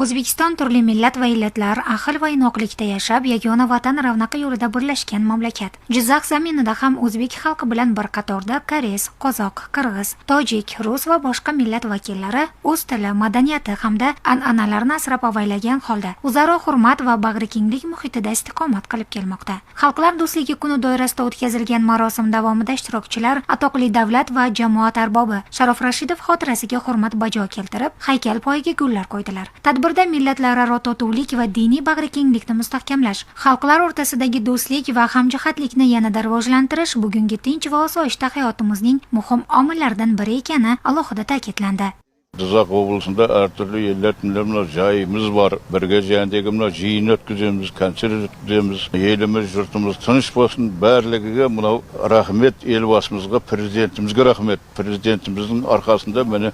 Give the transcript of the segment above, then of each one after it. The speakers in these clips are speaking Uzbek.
O'zbekiston turli millat va illatlar, ahil va inoqlikda yashab, yagona vatan ravnaqi yo'lida birlashgan mamlakat. Jizzax zaminida ham o'zbek xalqi bilan bir qatorda koreys, qozoq, qirg'iz, tojik, rus va boshqa millat vakillari o'z tili, madaniyati hamda an'analarini asrab-avaylagan holda o'zaro hurmat va bag'rikenglik muhitida istiqomat qilib kelmoqda. Xalqlar do'stligi kuni doirasida o'tkazilgan marosim davomida ishtirokchilar atoqli davlat va jamoat arbobi Sharof Rashidov xotirasiga hurmat bajo keltirib, haykal poyiga gullar qo'ydilar. Tadbirda millatlararo totuvlik va diniy bag'rikenglikni mustahkamlash, xalqlar o'rtasidagi do'stlik va hamjihatlikni yanada rivojlantirish bugungi tinch va osoyishta hayotimizning muhim omillaridan biri ekani alohida ta'kidlandi. Jizzax oblasında her türlü yerler jayımız var. Birge jayındaki jiyin ötküzemiz, kanser ötküzemiz, elimiz, yurtumuz tanış olsun. Bərliğine buna rahmet elbasımızga, prezidentimizge rahmet. Prezidentimizin arkasında beni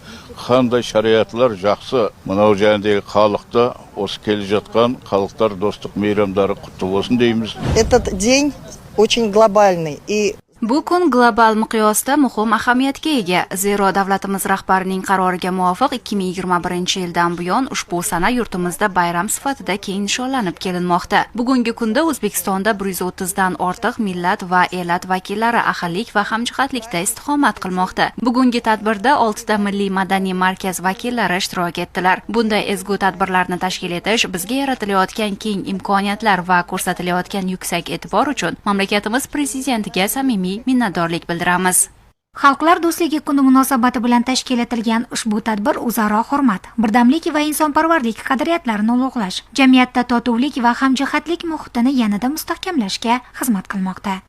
qanday şariatlar жақсы. Buna jayındaki xalqda осы келе жатқан халықтар достық мейрамдары құтты болсын дейміз. Этот день очень глобальный и Bu kun global miqyosda muhim ahamiyatga ega. Zero davlatimiz rahbarining qaroriga muvofiq 2021-yildan buyon ushbu sana yurtimizda bayram sifatida keng nishonlanib kelinmoqda. Bugungi kunda O'zbekistonda 130 dan ortiq millat va elat vakillari ahillik va hamjihatlikda istiqomat qilmoqda. Bugungi tadbirda 6 ta milliy madaniy markaz vakillari ishtirok etdilar. Bunday ezgu tadbirlarni tashkil etish bizga yaratilayotgan keng imkoniyatlar va ko'rsatilayotgan yuksak e'tibor uchun mamlakatimiz prezidentiga samimiy minnatdorlik bildiramiz. Xalqlar do'stligi kuni munosabati bilan tashkil etilgan ushbu tadbir o'zaro hurmat, birdamlik va insonparvarlik qadriyatlarini ulug'lash, jamiyatda totuvlik va hamjihatlik muhitini yanada mustahkamlashga xizmat qilmoqda.